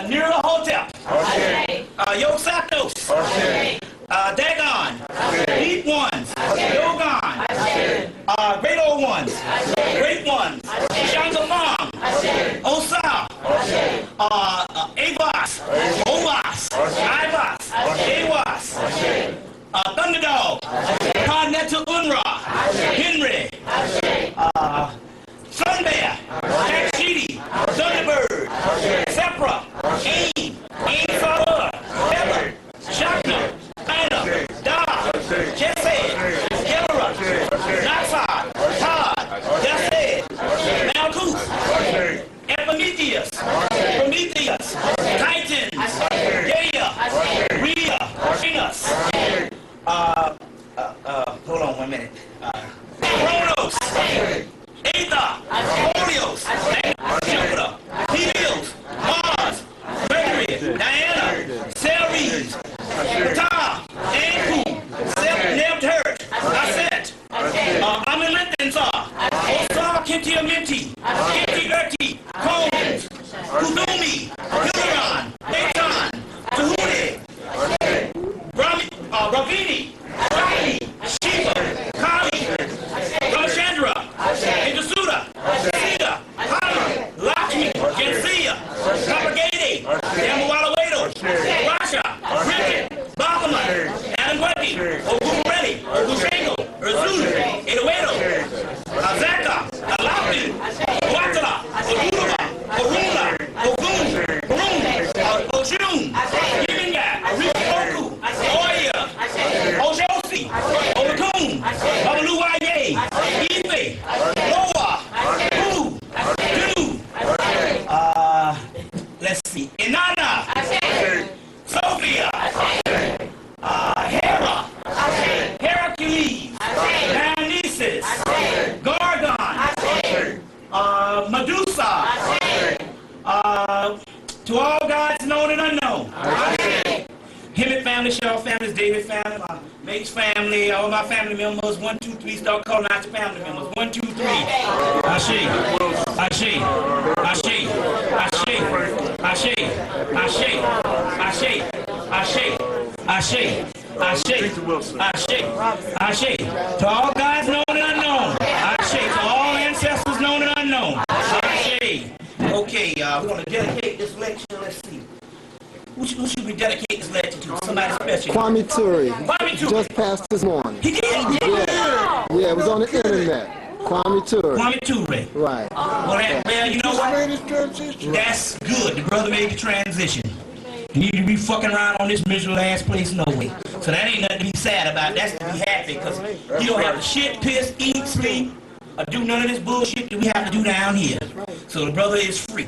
Hotep, Yosakos, Dagon, Deep Ones, Dogon, Great Old Ones, Great Ones, Shangamam, Osa, Avas, Ovas, Ivas, Awas, Thunderdog, Carnetta Unra, Henry, Sunbear, Shidi, Thunderbird, Sepra, Aim, Farur, Pepper, Shakna, Aina, Da, Jesse, Kelra, Naxar, Todd, Jesse, Malkuth, Epimetheus, Prometheus, Titans, Gaia, Rhea, Venus, hold on 1 minute. Kronos, Aether, Helios, Jupiter, Helios, Mars, Mercury, Diana, Ceres, Ptah, Anpu, Neptune, Aset, Amenthar, Osar, Kinti, Kinti, Urti, Combs, Kudumi, Hilaron, Natan, Tahuni, Ravini, Shani, Shiva, Kali, Ramachandra, Indasuda, Sita, Hala, Lakshmi, Gensia, Kapagade, Yamawalawedo, Rasha, Ricket, Bakaman, Adangweti, Ogumaredi, Ogushengo, Urzulu, Edowedo, Azaka, Alapi, Watala, Oduruma, Orula, Ogun, Burun, Ojun, Yiminga, Arikoku, Oya, Ojosi, Olakun, Babaluwaye, Ife, Loa, Boo, Du, let's see, Inanna, Sophia, Hera, Hercules, Dionysus, Gorgon, Medusa, to all gods known and unknown. Hemmitt family, Shaw family, David family, my mate's family, all my family members, 1, 2, 3, start calling out your family members. 1, 2, 3. Ashe, Ashe, Ashe, Ashe, Ashe, Ashe, Ashe, Ashe, Ashe, Ashe, Ashe, to all gods known and unknown. Ashe, to all ancestors known and unknown. Ashe. Okay, we're going to dedicate this lecture. Let's see. Who should we dedicate this lecture to? Somebody special. Kwame Ture. Kwame Ture. Just passed this morning. He did? Yeah, it was on the internet. Kwame Ture. Kwame Ture. Right. Well, you know what? That's good. The brother made the transition. You need to be fucking around on this miserable ass place no way. So that ain't nothing to be sad about. That's to be happy because you don't have to shit, piss, eat, sleep, or do none of this bullshit that we have to do down here. So the brother is free.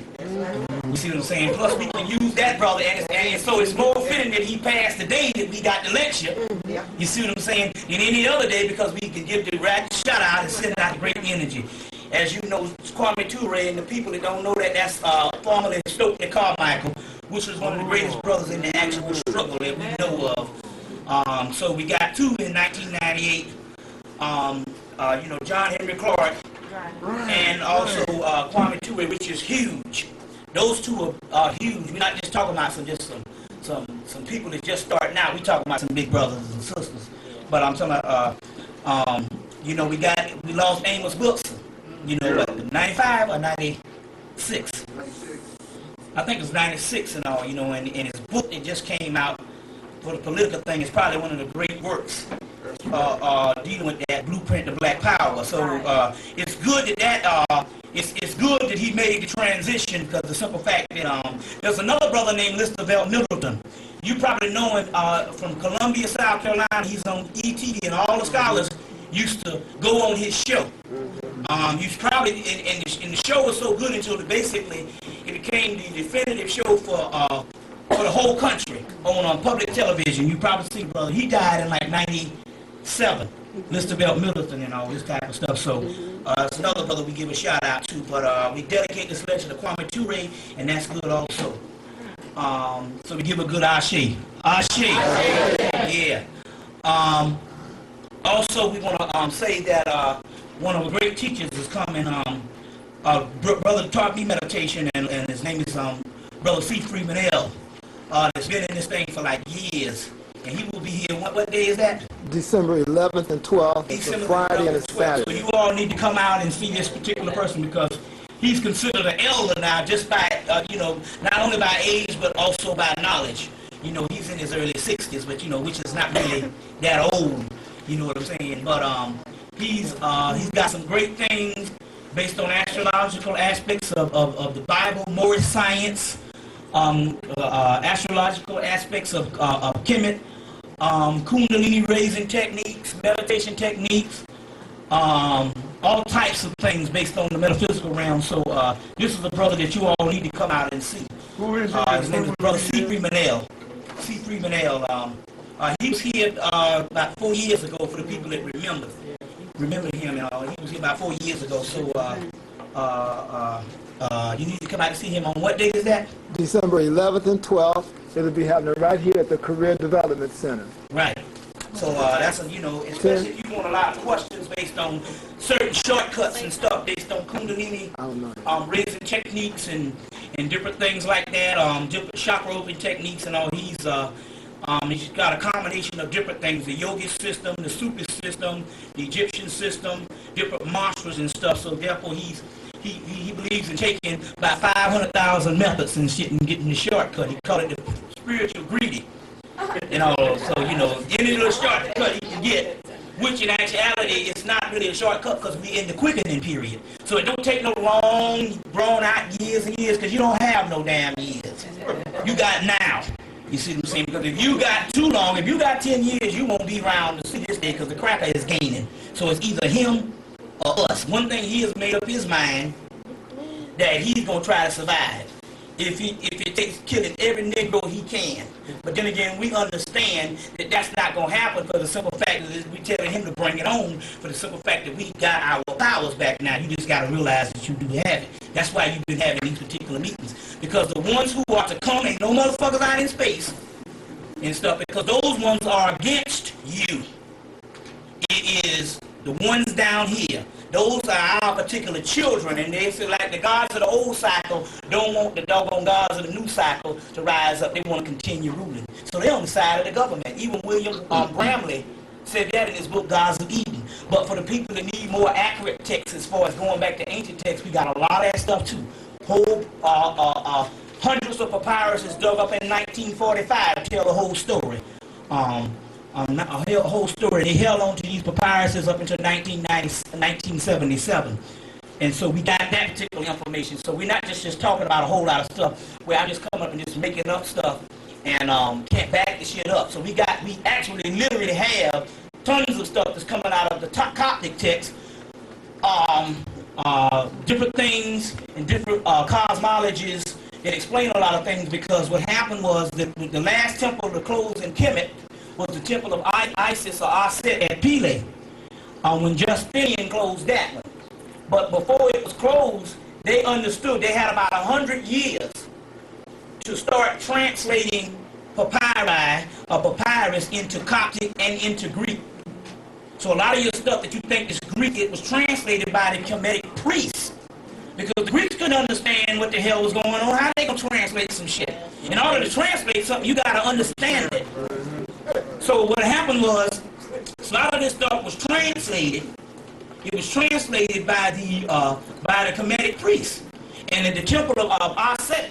You see what I'm saying? Plus we can use that brother, and so it's more fitting that he passed the day that we got the lecture. You see what I'm saying? Than any other day because we can give the right shout out and send out great energy. As you know, Kwame Ture, and the people that don't know that, that's formerly Stokely Carmichael, which was one of the greatest brothers in the actual struggle that we know of. So we got two in 1998. You know, John Henry Clark, and also Kwame Ture, which is huge. Those two are huge. We're not just talking about some people that just starting out. We're talking about some big brothers and sisters. But I'm talking about, you know, we lost Amos Wilson. You know what, 95 or 96? I think it was 96 and all, you know, and his book that just came out for the political thing is probably one of the great works dealing with that blueprint of black power. So it's good that it's good that he made the transition because the simple fact that there's another brother named Lister Middleton. You probably know him from Columbia, South Carolina. He's on ET, and all the scholars used to go on his show. He's probably, and the show was so good until basically it became the definitive show for the whole country on public television. You probably see, brother, he died in like 97. Lister Middleton and all this type of stuff. So it's another brother we give a shout out to. But we dedicate this lecture to Kwame Ture, and that's good also. So we give a good ashe. Ashe. Yeah. Also, we want to say that one of the great teachers is coming. Brother taught me meditation, and his name is Brother C. Freeman L. That's been in this thing for like years. And he will be here, what day is that? December 11th and 12th. It's a Friday and a Saturday. So you all need to come out and see this particular person because he's considered an elder now just by, not only by age but also by knowledge. You know, he's in his early 60s, but, which is not really that old, you know what I'm saying? But he's got some great things based on astrological aspects of the Bible, more science, astrological aspects of Hemmitt, Kundalini raising techniques, meditation techniques, all types of things based on the metaphysical realm. So this is a brother that you all need to come out and see. Who is his name is Brother C. Freeman L. C. Freeman L. He was here about 4 years ago for the people that remember him. He was here about 4 years ago. So you need to come out and see him on what day is that? December 11th and 12th. It'll be happening right here at the Career Development Center. Right. So that's especially if you want a lot of questions based on certain shortcuts and stuff based on Kundalini raising techniques and different things like that, different chakra opening techniques and all. He's got a combination of different things: the yogic system, the Sufi system, the Egyptian system, different mantras and stuff. So therefore, he believes in taking about 500,000 methods and shit and getting the shortcut. He called it the spiritual greedy. So any little shortcut you can get, which in actuality it's not really a shortcut because we're in the quickening period. So it don't take no long, drawn out years and years because you don't have no damn years. You got now. You see what I'm saying? Because if you got too long, if you got 10 years, you won't be around to see this day because the cracker is gaining. So it's either him or us. One thing he has made up his mind that he's going to try to survive. If it takes killing every Negro he can. But then again, we understand that that's not going to happen for the simple fact that we telling him to bring it on for the simple fact that we got our powers back now. You just got to realize that you do have it. That's why you've been having these particular meetings. Because the ones who are to come ain't no motherfuckers out in space and stuff. Because those ones are against you. It is the ones down here. Those are our particular children, and they feel like the gods of the old cycle don't want the doggone gods of the new cycle to rise up. They want to continue ruling. So they're on the side of the government. Even William Bramley said that in his book, Gods of Eden. But for the people that need more accurate texts as far as going back to ancient texts, we got a lot of that stuff too. Whole hundreds of papyruses dug up in 1945 to tell the whole story. A whole story. They held on to these papyruses up until 1977. And so we got that particular information. So we're not just talking about a whole lot of stuff where I just come up and just making up stuff and can't back the shit up. So we actually literally have tons of stuff that's coming out of the Coptic text, different things and different cosmologies that explain a lot of things, because what happened was that the last temple to close in Hemmitt was the temple of Isis or Aset at Pele, when Justinian closed that one. But before it was closed, they understood they had about 100 years to start translating papyri or papyrus into Coptic and into Greek. So a lot of your stuff that you think is Greek, it was translated by the Kemetic priests. Because the Greeks couldn't understand what the hell was going on. How they gonna translate some shit? In order to translate something, you gotta understand it. So what happened was, a lot of this stuff was translated. It was translated by the Kemetic priests. And in the temple of Aset,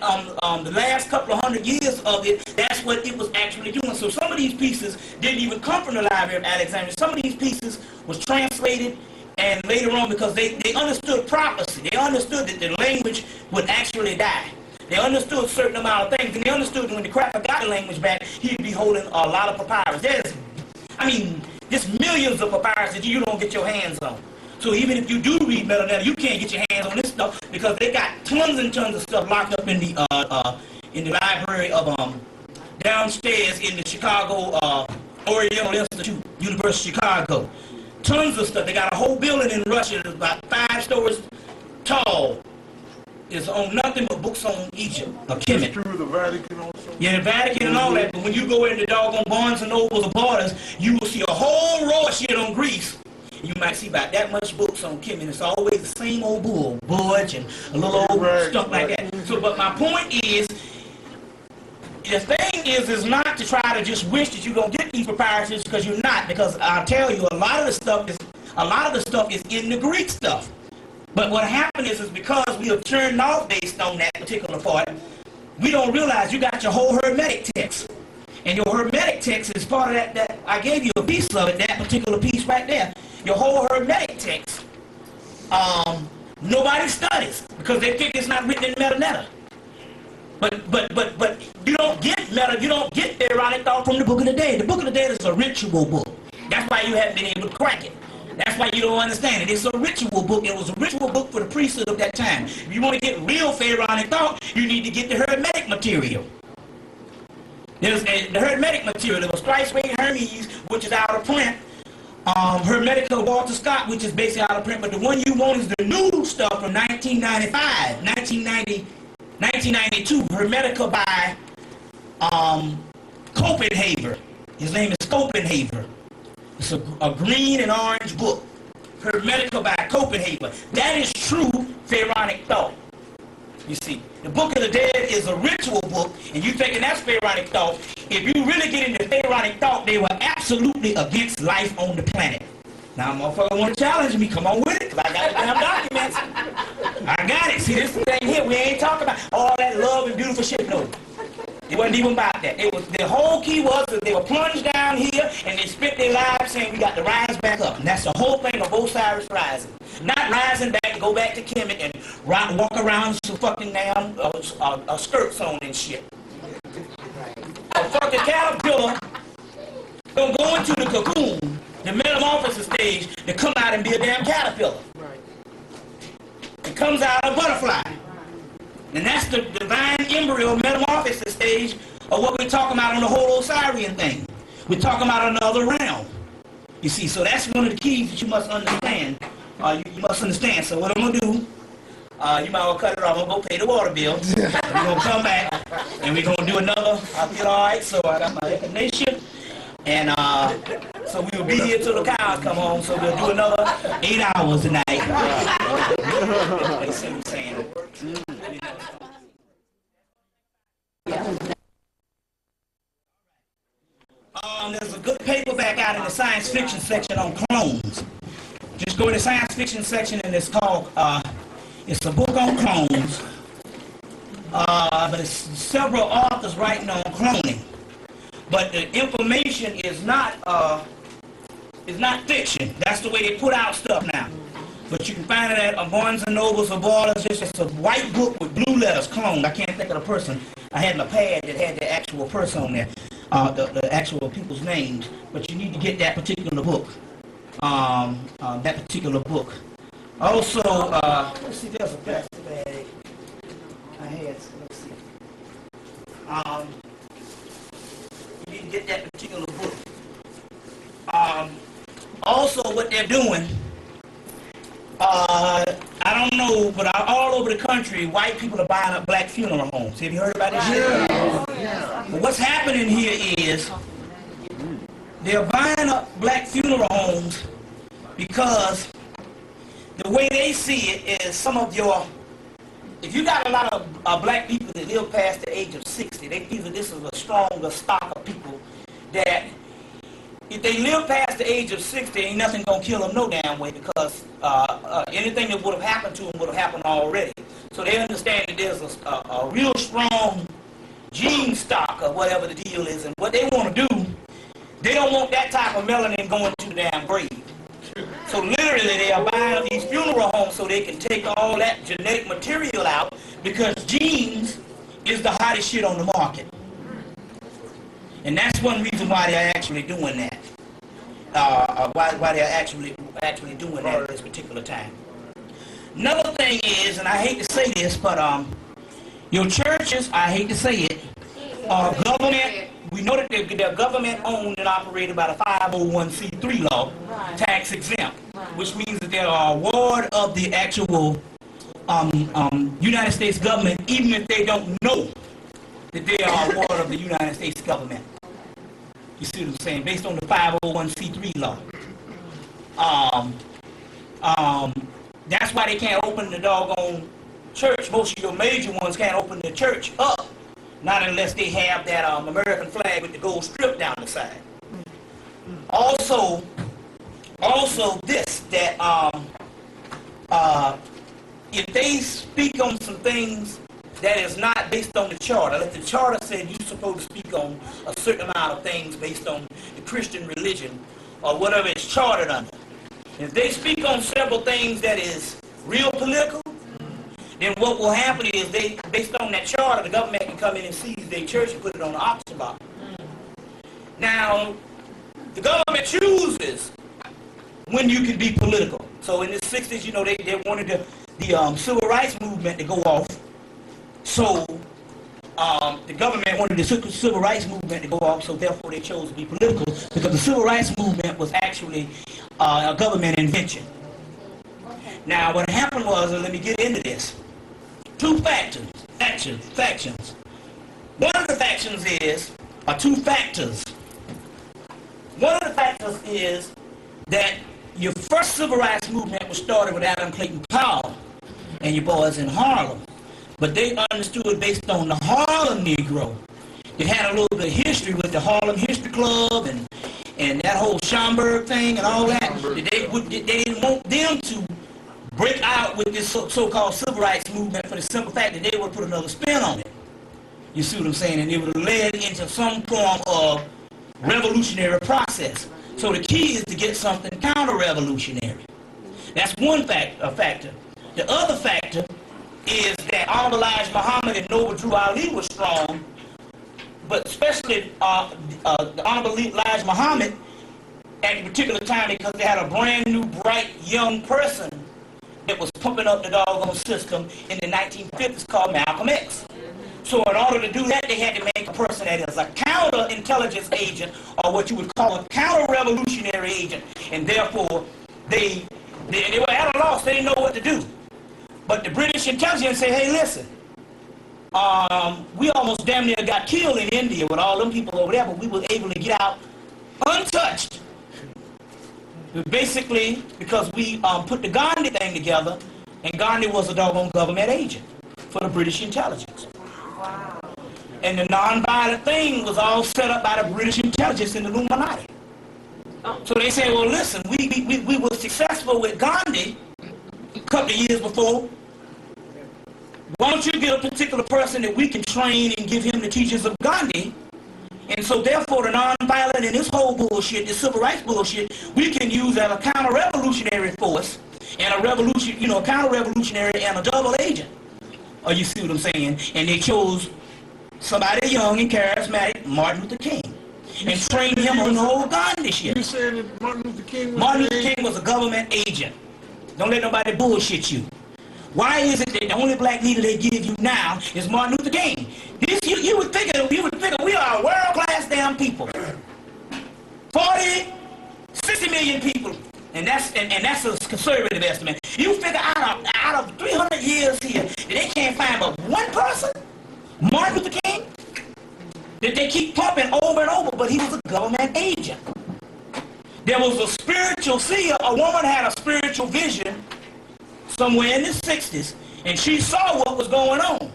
the last couple of 100 years of it, that's what it was actually doing. So some of these pieces didn't even come from the Library of Alexandria. Some of these pieces was translated, and later on, because they understood prophecy, they understood that the language would actually die. They understood a certain amount of things, and they understood that when the cracker got the language back, he'd be holding a lot of papyrus. There's millions of papyrus that you don't get your hands on. So even if you do read Melanetta, you can't get your hands on this stuff because they got tons and tons of stuff locked up in the library of downstairs in the Chicago Oriental Institute, University of Chicago. Tons of stuff. They got a whole building in Russia that's about 5 stories tall. It's on nothing but books on Egypt, or Hemmitt. Through the Vatican also? Yeah, the Vatican and all that. But when you go into doggone Barnes and Nobles or Borders, you will see a whole row of shit on Greece. You might see about that much books on Hemmitt. It's always the same old bull, Budge, and a little old stuff like that. So, but my point is, the thing is not to try to just wish that you're gonna get these proprietors, because you're not. Because I'll tell you, a lot of the stuff is in the Greek stuff. But what happened is because we have turned off based on that particular part, we don't realize you got your whole Hermetic text. And your Hermetic text is part of that I gave you a piece of it, that particular piece right there. Your whole Hermetic text, nobody studies because they think it's not written in metaneta. But you don't get you don't get the erotic thought from the Book of the Dead. The Book of the Dead is a ritual book. That's why you haven't been able to crack it. That's why you don't understand it. It's a ritual book. It was a ritual book for the priesthood of that time. If you want to get real pharaonic thought, you need to get the Hermetic material. There's the Hermetic material. There was Christ Reign Hermes, which is out of print. Hermetic of Walter Scott, which is basically out of print. But the one you want is the new stuff from 1995, 1992. Hermetica by Copenhagen. His name is Copenhagen. It's a green and orange book. Hermetica by Copenhagen. That is true pharaonic thought. You see, the Book of the Dead is a ritual book, and you thinking that's pharaonic thought. If you really get into pharaonic thought, they were absolutely against life on the planet. Now, motherfucker want to challenge me, come on with it, because I got the damn documents. I got it. See, this thing here, we ain't talking about all that love and beautiful shit, no. It wasn't even about that. It was, the whole key was that they were plunged down here and they spent their lives saying we got to rise back up. And that's the whole thing of Osiris rising. Not rising back to go back to Kemet and walk around some fucking damn skirts on and shit. A fucking caterpillar gonna go into the cocoon, the metamorphosis stage, to come out and be a damn caterpillar. It comes out a butterfly. And that's the divine embryo metamorphosis stage of what we're talking about on the whole Osirian thing. We're talking about another realm. You see, so that's one of the keys that you must understand. You must understand. So what I'm going to do, you might well cut it off. I'm going to go pay the water bill. We're going to come back, and we're going to do another. I feel all right, so I got my explanation. And so we will be here till the cows come home, so we'll do another 8 hours tonight. You see what I'm saying? There's a good paperback out in the science fiction section on clones. Just go to the science fiction section, and it's called, it's a book on clones. But it's several authors writing on cloning. But the information is not fiction. That's the way they put out stuff now. But you can find it at Barnes & Nobles or Borders. It's just a white book with blue letters, cloned. I can't think of the person. I had my pad that had the actual person on there, the actual people's names. But you need to get that particular book. Also, let's see, there's a plastic bag. I had, let's see. You need to get that particular book. Also, what they're doing, I don't know, but all over the country, white people are buying up black funeral homes. Have you heard about this shit? Yeah. But what's happening here is they're buying up black funeral homes because the way they see it is some of your, if you got a lot of black people that live past the age of 60, they feel that this is a stronger stock of people that if they live past the age of 60, ain't nothing gonna kill them no damn way, because anything that would have happened to them would have happened already. So they understand that there's a real strong gene stock or whatever the deal is, and what they want to do, they don't want that type of melanin going to the damn grave. So literally they are buying these funeral homes so they can take all that genetic material out, because genes is the hottest shit on the market. And that's one reason why they're actually doing that. Why they're actually doing that at this particular time. Another thing is, and I hate to say this, but your churches, I hate to say it, are government. We know that they're government owned and operated by the 501c3 law, tax exempt, which means that they are a ward of the actual United States government, even if they don't know that they are a ward of the United States government. You see what I'm saying? Based on the 501c3 law. That's why they can't open the doggone church. Most of your major ones can't open the church up, Not unless they have that American flag with the gold strip down the side. Also this, that if they speak on some things that is not based on the charter, like the charter said you're supposed to speak on a certain amount of things based on the Christian religion or whatever it's chartered under. If they speak on several things that is real political, then what will happen is they, based on that charter, the government can come in and seize their church and put it on the auction block. Now, the government chooses when you can be political. So in the 60s, you know, they wanted the civil rights movement to go off. So the government wanted the civil rights movement to go off, so therefore they chose to be political, because the civil rights movement was actually a government invention. Now, what happened was, and let me get into this, two factions. One of the factions is, or two factors. One of the factors is that your first civil rights movement was started with Adam Clayton Powell and your boys in Harlem. But they understood based on the Harlem Negro. It had a little bit of history with the Harlem History Club and that whole Schomburg thing and all that. They didn't want them to break out with this so-called civil rights movement for the simple fact that they would put another spin on it. You see what I'm saying? And it would have led into some form of revolutionary process. So the key is to get something counter-revolutionary. That's one factor. The other factor is that Honorable Elijah Muhammad and Noble Drew Ali were strong, but especially the Honorable Elijah Muhammad at a particular time, because they had a brand new, bright, young person that was pumping up the doggone system in the 1950s called Malcolm X. So in order to do that, they had to make a person that is a counter-intelligence agent, or what you would call a counter-revolutionary agent, and therefore they were at a loss. They didn't know what to do. But the British intelligence said, hey, listen, we almost damn near got killed in India with all them people over there, but we were able to get out untouched. Basically, because we put the Gandhi thing together, and Gandhi was a doggone government agent for the British intelligence. Wow. And the nonviolent thing was all set up by the British intelligence and the Illuminati. So they said, well, listen, we were successful with Gandhi a couple of years before. Why don't you get a particular person that we can train and give him the teachings of Gandhi? And so therefore the nonviolent and this whole bullshit, this civil rights bullshit, we can use as a counter-revolutionary force and a revolution, you know, a counter-revolutionary and a double agent. Or you see what I'm saying? And they chose somebody young and charismatic, Martin Luther King, and trained him on the whole Gandhi shit. You saying that Martin Luther King was Martin Luther King was a government agent. Don't let nobody bullshit you. Why is it that the only black leader they give you now is Martin Luther King? You would figure we are a world-class damn people. 40, 60 million people, and that's a conservative estimate. You figure out of 300 years here that they can't find but one person, Martin Luther King, that they keep pumping over and over, but he was a government agent. There was a spiritual seer. A woman had a spiritual vision somewhere in the 60s, and she saw what was going on.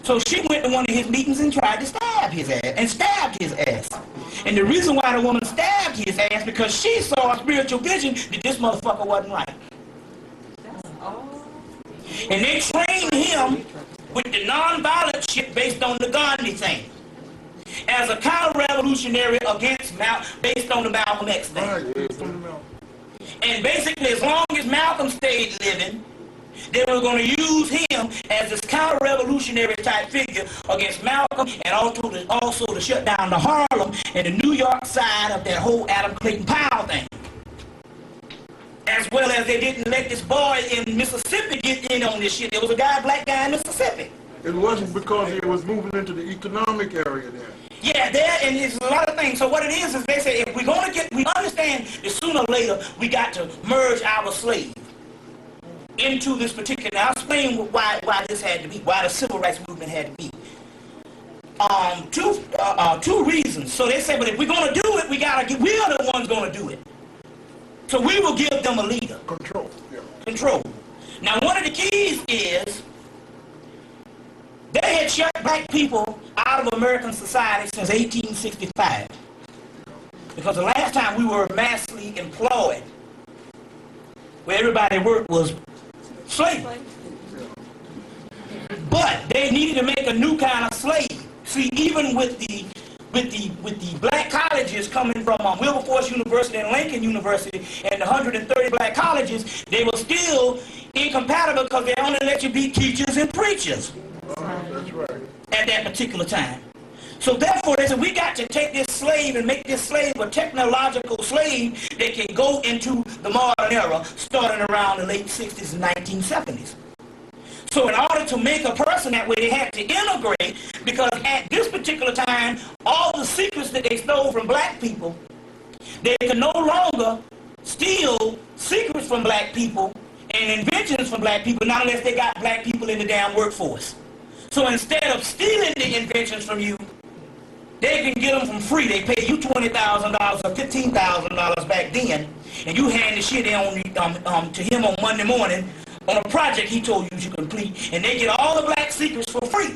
So she went to one of his meetings and tried to stab his ass, and stabbed his ass. And the reason why the woman stabbed his ass, because she saw a spiritual vision that this motherfucker wasn't right. And they trained him with the nonviolent shit based on the Gandhi thing, as a counter-revolutionary against based on the Malcolm X thing. And basically, as long as Malcolm stayed living, they were going to use him as this counter-revolutionary type figure against Malcolm, and also to shut down the Harlem and the New York side of that whole Adam Clayton Powell thing. As well as they didn't let this boy in Mississippi get in on this shit. There was a black guy in Mississippi. It wasn't because he was moving into the economic area there. Yeah, and there's a lot of things. So what it is they say, if we're going to we understand that sooner or later we got to merge our slave into this particular. Now, I'll explain why this had to be, why the civil rights movement had to be. Two reasons. So they say, but if we're going to do it, we are the ones going to do it. So we will give them a leader. Control. Yeah. Control. Now, one of the keys is they had shut black people out out of American society since 1865. Because the last time we were massively employed, where everybody worked, was slavery. But they needed to make a new kind of slave. See, even with the black colleges coming from Wilberforce University and Lincoln University and the 130 black colleges, they were still incompatible because they only let you be teachers and preachers. That's right. At that particular time. So therefore, they said, we got to take this slave and make this slave a technological slave that can go into the modern era, starting around the late 60s and 1970s. So in order to make a person that way, they had to integrate, because at this particular time, all the secrets that they stole from black people, they could no longer steal secrets from black people and inventions from black people, not unless they got black people in the damn workforce. So instead of stealing the inventions from you, they can get them from free. They pay you $20,000 or $15,000 back then, and you hand the shit to him on Monday morning on a project he told you to complete, and they get all the black secrets for free.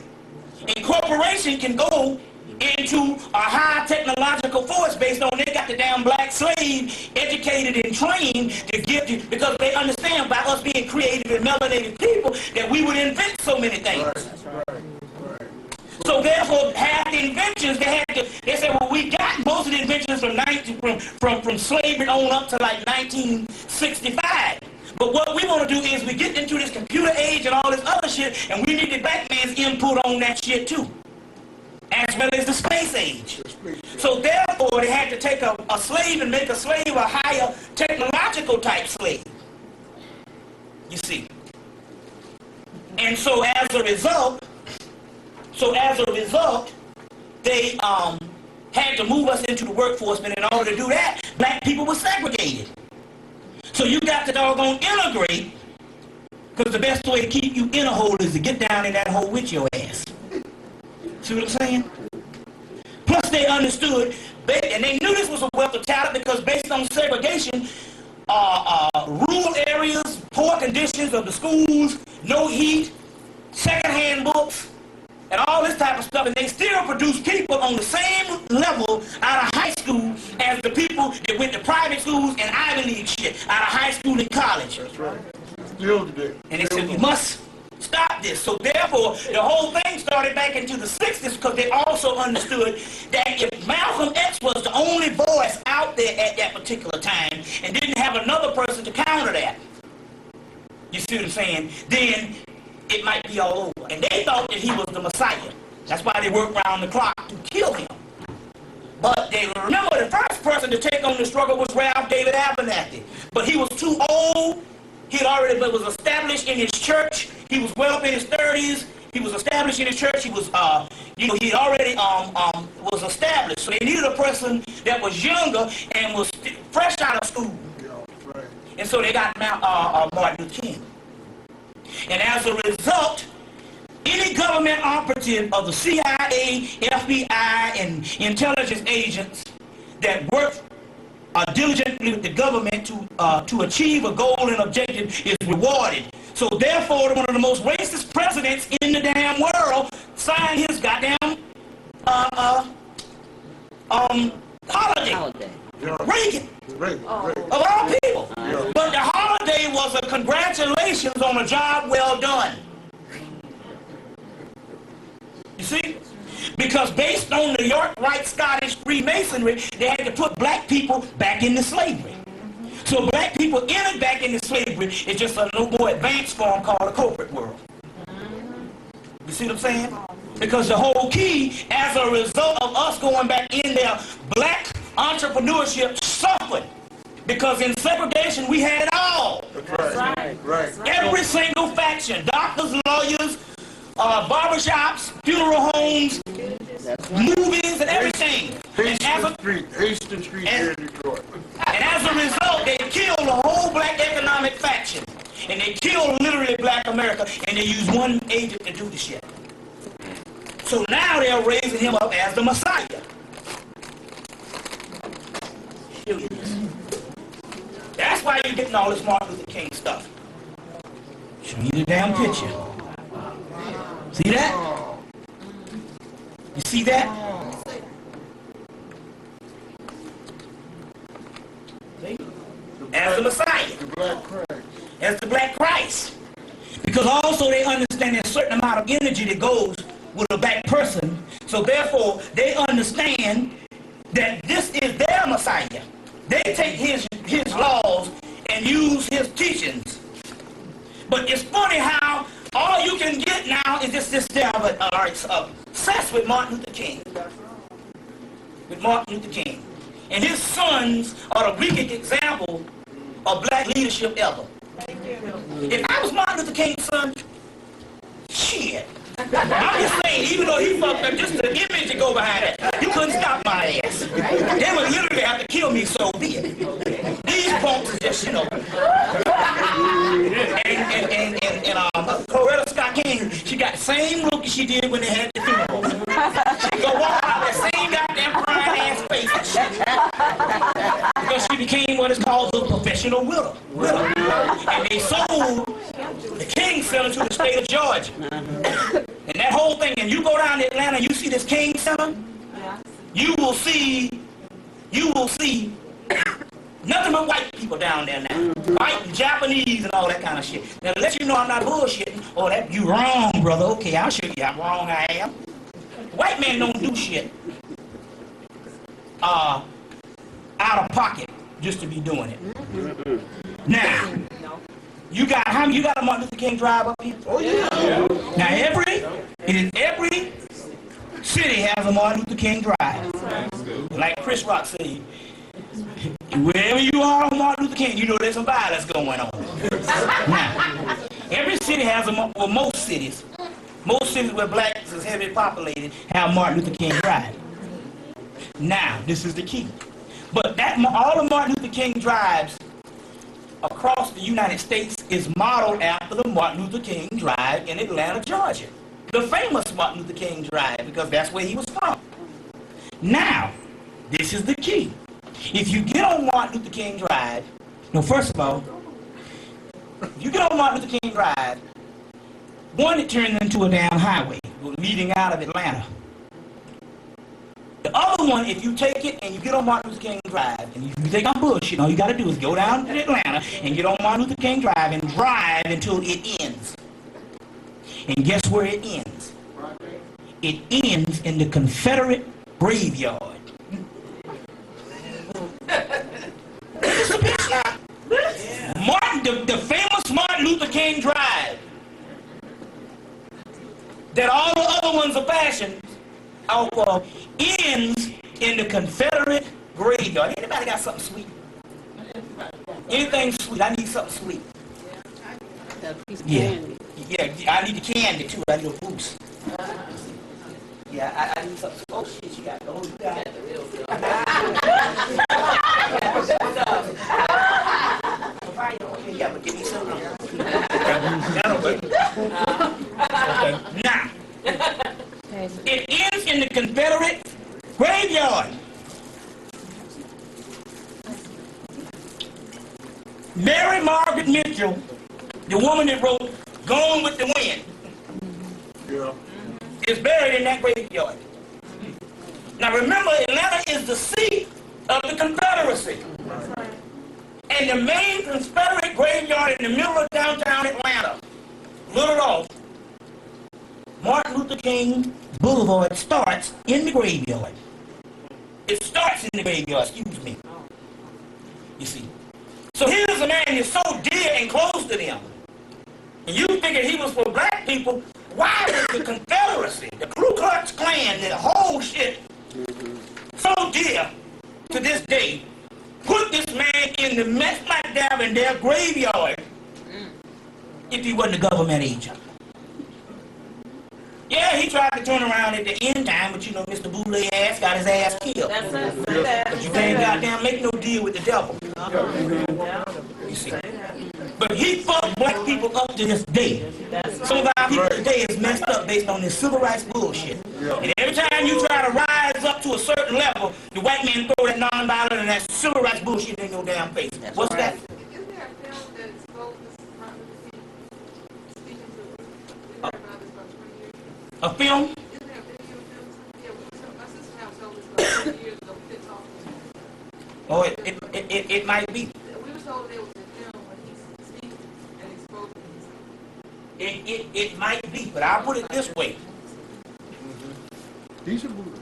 And corporation can go into a high technological force based on they got the damn black slave educated and trained to give you, because they understand by us being creative and melanated people that we would invent so many things. Right. So therefore, half the inventions they said, well, we got most of the inventions from slavery on up to like 1965. But what we want to do is we get into this computer age and all this other shit, and we need the black man's input on that shit too, as well as the space age. So therefore, they had to take a slave and make a slave a higher technological type slave. You see. And so as a result, they had to move us into the workforce, but in order to do that, black people were segregated. So you got to doggone integrate, because the best way to keep you in a hole is to get down in that hole with your ass. See what I'm saying? Plus they understood, and they knew this was a wealth of talent, because based on segregation, rural areas, poor conditions of the schools, no heat, secondhand books, and all this type of stuff, and they still produce people on the same level out of high school as the people that went to private schools and Ivy League shit, out of high school and college. That's right. Still today. And they said, we must stop this. So therefore, the whole thing started back into the 60s, because they also understood that if Malcolm X was the only voice out there at that particular time and didn't have another person to counter that, you see what I'm saying, then it might be all over. And they thought that he was the Messiah. That's why they worked round the clock to kill him. But they remember the first person to take on the struggle was Ralph David Abernathy. But he was too old. He had already was established in his church. He was well up in his 30s. He was established in his church. He was, he already was established. So they needed a person that was younger and was fresh out of school. Yeah, right. And so they got Martin Luther King. And as a result, any government operative of the CIA, FBI, and intelligence agents that work diligently with the government to achieve a goal and objective is rewarded. So therefore, one of the most racist presidents in the damn world signed his goddamn holiday. Yeah. Reagan. Right. Of all people. Yeah. But the holiday was a congratulations on a job well done. You see? Because based on the York Rite Scottish Freemasonry, they had to put black people back into slavery. So black people entered back into slavery. It's just a no more advanced form called the corporate world. You see what I'm saying? Because the whole key, as a result of us going back in there, black entrepreneurship suffered. Because in segregation, we had it all. That's right. Right. Every single faction, doctors, lawyers, barbershops, funeral homes, movies, and everything. Hastings Street here in Detroit. And as a result, they killed the whole black economic faction. And they killed literally black America, and they used one agent to do the shit. So now they're raising him up as the Messiah. That's why you're getting all this Martin Luther King stuff. Show you the damn picture. See that? You See that? As the Messiah. The Black Christ. As the Black Christ. Because also they understand there's a certain amount of energy that goes with a black person. So therefore, they understand that this is their Messiah. They take his laws and use his teachings. But it's funny how all you can get now is just this damn obsessed with Martin Luther King. With Martin Luther King. And his sons are the weakest example of black leadership ever. If I was Martin Luther King's son, shit. I'm just saying, even though he fucked up, just the image to go behind it, you couldn't stop my ass. They would literally have to kill me, so be it. These folks are just, you know. And Coretta Scott King, she got the same look as she did when they had the funeral. She go walk out that same goddamn crying ass face and shit. Because she became what is called a professional widow. And they sold the King Center to the state of Georgia. And that whole thing, and you go down to Atlanta, you see this King Center, you will see nothing but white people down there now. White and Japanese and all that kind of shit. Now to let you know I'm not bullshitting, oh that you wrong, brother. Okay, I'll show you how wrong I am. White men don't do shit out of pocket just to be doing it. Now, you got a Martin Luther King drive up here? Oh yeah. Now every city has a Martin Luther King drive. Like Chris Rock said, wherever you are on Martin Luther King, you know there's some violence going on. Now, every city has most cities where blacks is heavily populated have Martin Luther King drive. Now, this is the key. But all of Martin Luther King drives across the United States is modeled after the Martin Luther King Drive in Atlanta, Georgia. The famous Martin Luther King Drive, because that's where he was from. Now, this is the key. If you get on Martin Luther King Drive, first of all, if you get on Martin Luther King Drive, one, it turns into a damn highway leading out of Atlanta. The other one, if you take it and you get on Martin Luther King Drive, and you think I'm bullshit, all you got to do is go down to Atlanta and get on Martin Luther King Drive and drive until it ends. And guess where it ends? It ends in the Confederate graveyard. It's a bitch now. The famous Martin Luther King Drive that all the other ones are fashioned off of ends in the Confederate graveyard. Anybody got something sweet? Anything sweet? I need something sweet. Yeah, I need the candy too. I need a boost. Yeah, I need something. Oh shit, you got those. You got yeah, but give me some. Now, it ends in the Confederate graveyard. Mary Margaret Mitchell, the woman that wrote Gone with the Wind, is buried in that graveyard. Now remember, Atlanta is the seat of the Confederacy. And the main Confederate graveyard in the middle of downtown Atlanta, little off, Martin Luther King Boulevard starts in the graveyard. It starts in the graveyard, excuse me. You see. So here's a man who's so dear and close to them. And you figured he was for black people. Why was the Confederacy, the Ku Klux Klan, the whole shit, so dear to this day, put this man in the mess like that in their graveyard if he wasn't a government agent? Yeah, he tried to turn around at the end time, but you know, Mr. Boulay ass got his ass killed. That's it. But you can't goddamn make no deal with the devil. You see. But he fucked black people up to this day. Some of our people today is messed up based on this civil rights bullshit. And every time you try to rise up to a certain level, the white man throw that non-violent and that civil rights bullshit in your damn face. What's that? A film? Oh, it might be. We were told there was a film when he speaks and exposed himself. It might be, but I'll put it this way. These are Buddha.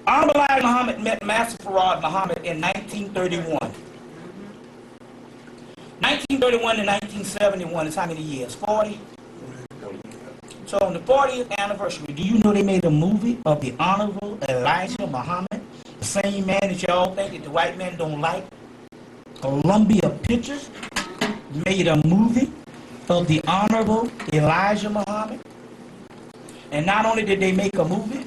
Honorable Elijah Muhammad met Master Farad Muhammad in 1931. 1931 to 1971 is how many years? 40? So on the 40th anniversary, do you know they made a movie of the Honorable Elijah Muhammad? The same man that y'all think that the white men don't like? Columbia Pictures made a movie of the Honorable Elijah Muhammad. And not only did they make a movie,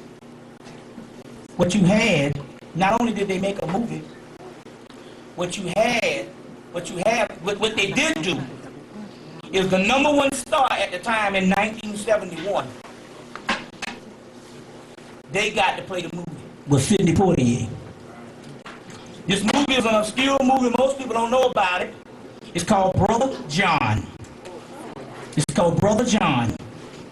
what you had, not only did they make a movie, what they did do is the #1 star at the time in 1971. They got to play the movie with Sidney Poitier. This movie is an obscure movie. Most people don't know about it. It's called Brother John. It's called Brother John.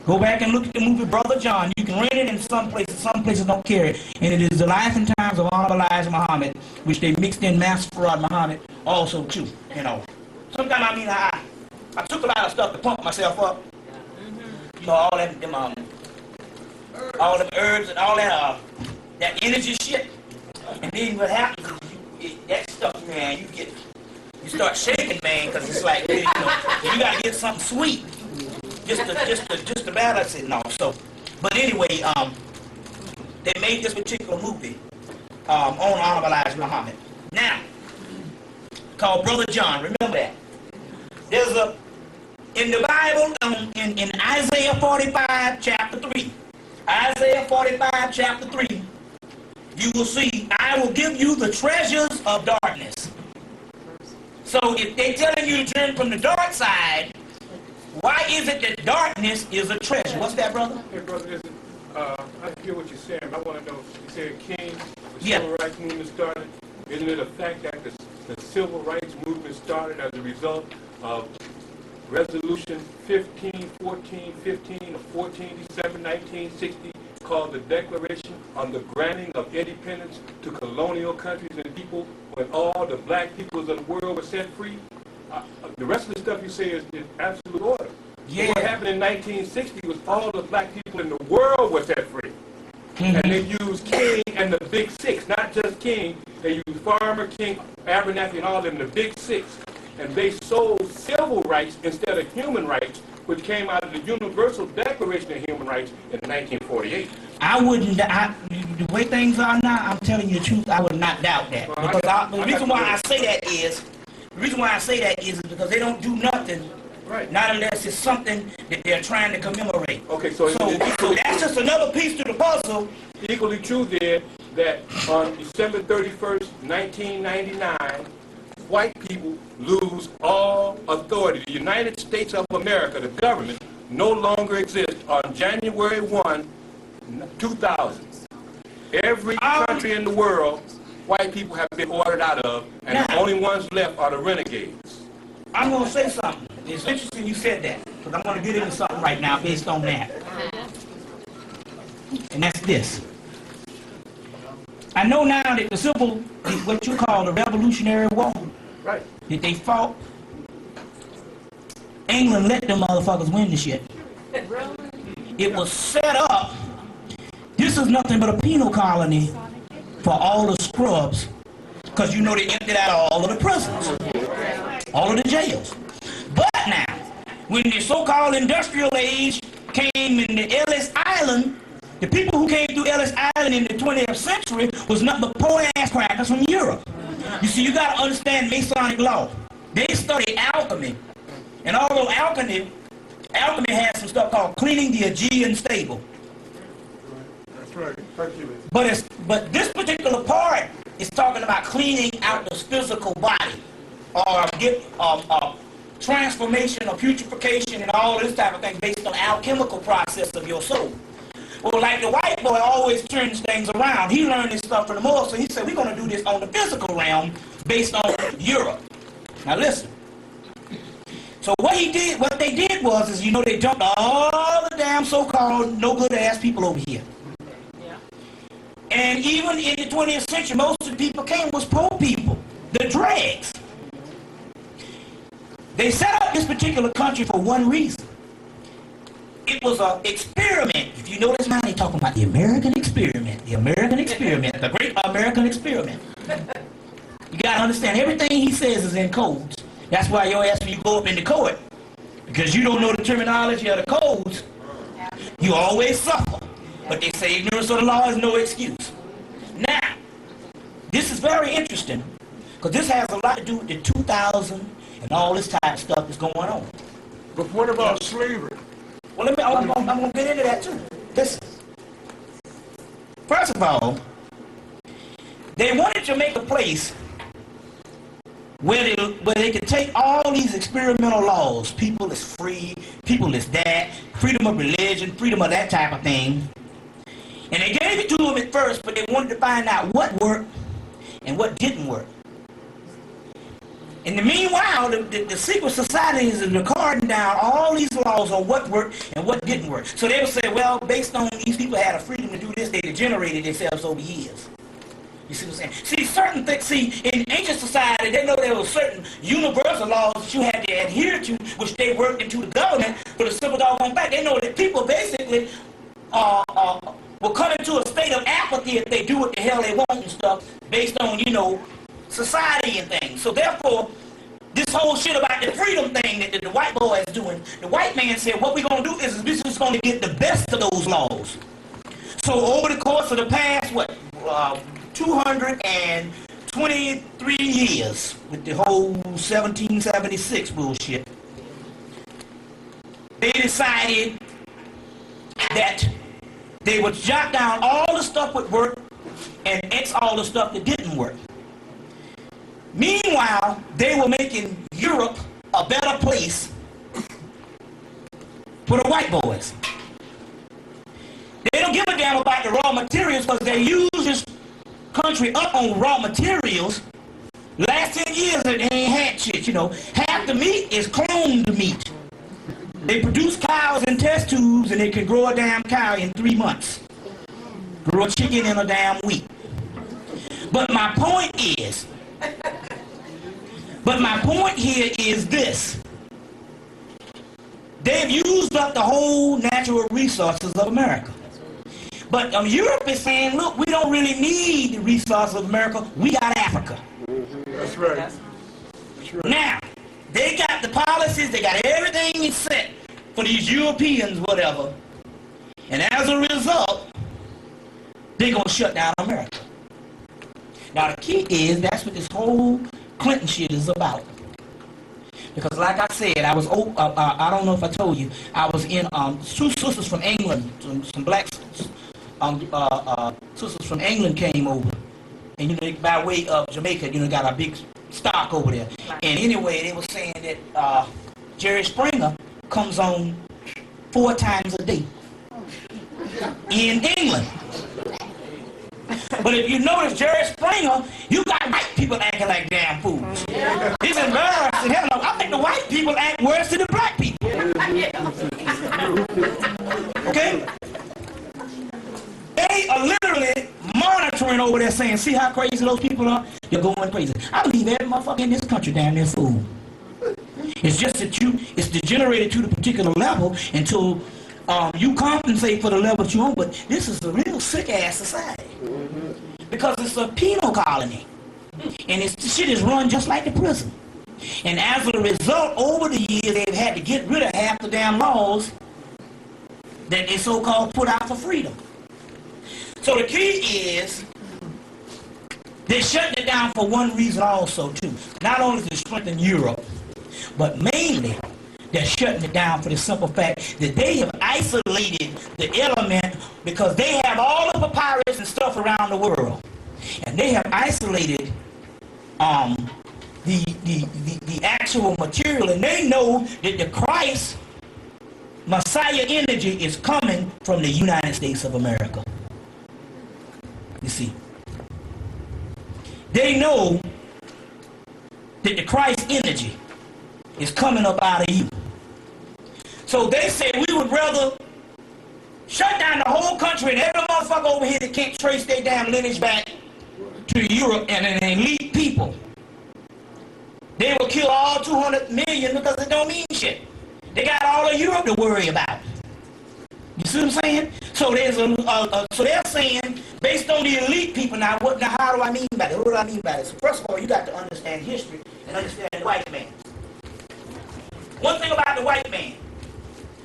Go back and look at the movie Brother John. You can rent it in some places don't carry it. And it is the life and times of Honorable Elijah Muhammad, which they mixed in Master Farad Muhammad also too, you know. Sometimes I took a lot of stuff to pump myself up. You know, all them herbs and all that energy shit. And then what happens is that stuff, man, you start shaking, man, because it's like, you know, you gotta get something sweet. Just to balance it and all. So, but anyway, they made this particular movie on Honorable Elijah Muhammad. Now, called Brother John. Remember that. There's in the Bible, in Isaiah 45, chapter 3. Isaiah 45, chapter 3, you will see, I will give you the treasures of darkness. So if they're telling you to turn from the dark side, why is it that darkness is a treasure? What's that, brother? Hey, brother, I hear what you're saying. I want to know, you said King, the Yeah. Civil Rights Movement started. Isn't it a fact that the Civil Rights Movement started as a result of Resolution 15 of 14 December 1960, called the Declaration on the Granting of Independence to Colonial Countries and People, when all the black peoples of the world were set free? The rest of the stuff you say is in absolute order. Yeah. So what happened in 1960 was all the black people in the world were set free. Mm-hmm. And they used King and the Big Six, not just King. They used Farmer, King, Abernathy, and all of them, the Big Six. And they sold civil rights instead of human rights, which came out of the Universal Declaration of Human Rights in 1948. The way things are now, I'm telling you the truth, I would not doubt that. Because the reason why I say that is because they don't do nothing, Right. not unless it's something that they're trying to commemorate. Okay, so that's just another piece to the puzzle. Equally true then that on December 31st, 1999, white people lose all authority. The United States of America, the government, no longer exists on January 1, 2000. Every country in the world, white people have been ordered out of, and the only ones left are the renegades. I'm going to say something. It's interesting you said that, because I'm going to get into something right now based on that. And that's this. I know now that what you call the Revolutionary War, Right. that they fought, England let them motherfuckers win the shit. It was set up, this is nothing but a penal colony for all the scrubs, because you know they emptied out all of the prisons, all of the jails. But now, when the so-called industrial age came into Ellis Island, the people who came through Ellis Island in the 20th century was nothing but poor-ass crackers from Europe. You see, you got to understand Masonic law. They study alchemy. And although alchemy has some stuff called cleaning the Aegean stable. That's right. Hercules. But this particular part is talking about cleaning out the physical body, or transformation or putrefaction and all this type of thing based on the alchemical process of your soul. Well, like the white boy always turns things around. He learned this stuff from the Moors, so he said, we're going to do this on the physical realm based on Europe. Now listen. So what they did was, you know, they dumped all the damn so-called no-good-ass people over here. And even in the 20th century, most of the people came was poor people, the dregs. They set up this particular country for one reason. It was an experiment. If you notice now, they're talking about the American experiment, the great American experiment. You got to understand, everything he says is in codes. That's why your ass, when you go up in the court, because you don't know the terminology of the codes, you always suffer. But they say ignorance of the law is no excuse. Now, this is very interesting, because this has a lot to do with the 2000 and all this type of stuff that's going on. But what about slavery? Well, I'm going to get into that too. Listen. First of all, they wanted to make a place where they could take all these experimental laws. People is free, people is that, freedom of religion, freedom of that type of thing. And they gave it to them at first, but they wanted to find out what worked and what didn't work. In the meanwhile, the secret societies are recording down all these laws on what worked and what didn't work. So they would say, well, based on these people had a freedom to do this, they degenerated themselves over years. You see what I'm saying? See, certain things, in ancient society, they know there were certain universal laws that you had to adhere to, which they worked into the government for the simple doggone fact. They know that people basically will come into a state of apathy if they do what the hell they want and stuff based on, you know, society and things. So therefore, this whole shit about the freedom thing that the white boy is doing, the white man said, what we're going to do is this is going to get the best of those laws. So over the course of the past, 223 years with the whole 1776 bullshit, they decided that they would jot down all the stuff that worked and X all the stuff that didn't work. Meanwhile, they were making Europe a better place for the white boys. They don't give a damn about the raw materials because they use this country up on raw materials. Last 10 years they ain't had shit, you know. Half the meat is cloned meat. They produce cows in test tubes and they can grow a damn cow in 3 months. Grow a chicken in a damn week. But my point here is this. They've used up the whole natural resources of America. But Europe is saying, look, we don't really need the resources of America. We got Africa. That's right. That's right. Now, they got the policies, they got everything set for these Europeans, whatever. And as a result, they're going to shut down America. Now, the key is, that's what this whole Clinton shit is about. Because like I said, I was, I don't know if I told you, I was in, two sisters from England, some black sisters from England came over. And, you know, by way of Jamaica, you know, got a big stock over there. And anyway, they were saying that Jerry Springer comes on 4 times a day in England. But if you notice Jerry Springer, you got white people acting like damn fools. It's embarrassing. Hell no, I think the white people act worse than the black people. Okay? They are literally monitoring over there saying, see how crazy those people are? You're going crazy. I believe every motherfucker in this country damn near fool. It's just that it's degenerated to the particular level until you compensate for the level that you're on, but this is a real sick-ass society. Because it's a penal colony. And the shit is run just like the prison. And as a result, over the years, they've had to get rid of half the damn laws that they so-called put out for freedom. So the key is, they're shutting it down for one reason also, too. Not only to strengthen Europe, but mainly, they're shutting it down for the simple fact that they have isolated the element because they have all the papyrus and stuff around the world. And they have isolated the actual material, and they know that the Christ Messiah energy is coming from the United States of America. You see. They know that the Christ energy is coming up out of you. So they say we would rather shut down the whole country and every motherfucker over here that can't trace their damn lineage back to Europe and an elite people. They will kill all 200 million because it don't mean shit. They got all of Europe to worry about. You see what I'm saying? So there's so they're saying, based on the elite people, now how do I mean by that? What do I mean by this? First of all, you got to understand history and understand the white man. One thing about the white man,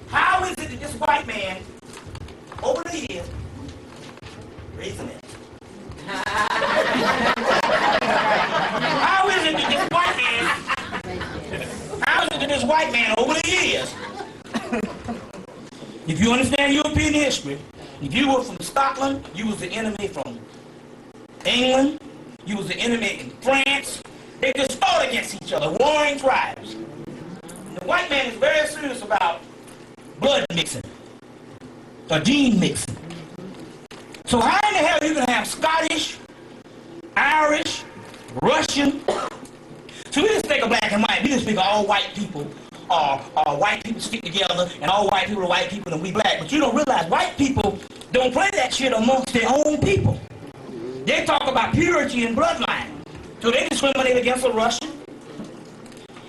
how is it that this white man, over the years, raising it? How is it that this white man, over the years, if you understand European history, if you were from Scotland, you was the enemy from England, you was the enemy in France, they just fought against each other, warring tribes. The white man is very serious about blood mixing, or gene mixing. So how in the hell are you going to have Scottish, Irish, Russian? So we just think of black and white. We just think of all white people or white people stick together and all white people are white people and we black. But you don't realize white people don't play that shit amongst their own people. They talk about purity and bloodline. So they discriminate against a Russian.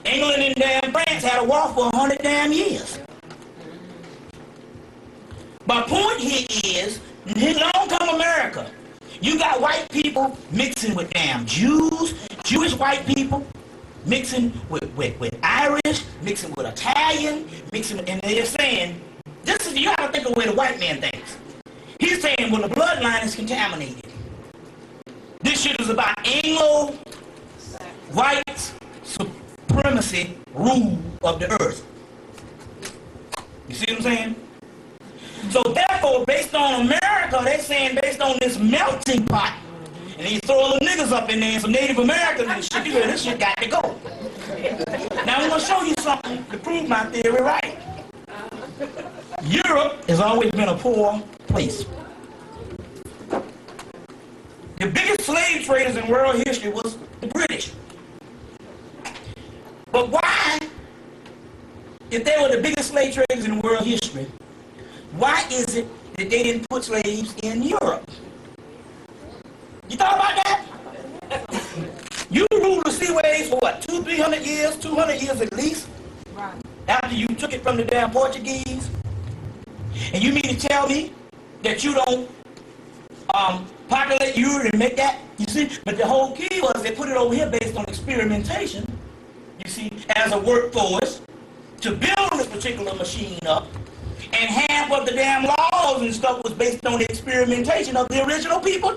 England and damn France had a war for 100 damn years. My point here is, long come America. You got white people mixing with damn Jews, Jewish white people, mixing with Irish, mixing with Italian, mixing with, and they're saying, this is, you gotta think of the way the white man thinks. He's saying, well, the bloodline is contaminated. This shit is about Anglo white supremacy rule of the earth. You see what I'm saying? So therefore, based on America, they're saying based on this melting pot, and you throw little niggas up in there and some Native Americans and shit, you know, this shit got to go. Now I'm going to show you something to prove my theory right. Europe has always been a poor place. The biggest slave traders in world history was the British. But why, if they were the biggest slave traders in world history, why is it that they didn't put slaves in Europe? You thought about that? You ruled the seaways for what, 200-300 years, 200 years at least? Right. After you took it from the damn Portuguese? And you mean to tell me that you don't populate Europe and make that? You see? But the whole key was they put it over here based on experimentation, you see, as a workforce to build this particular machine up. And half of the damn laws and stuff was based on the experimentation of the original people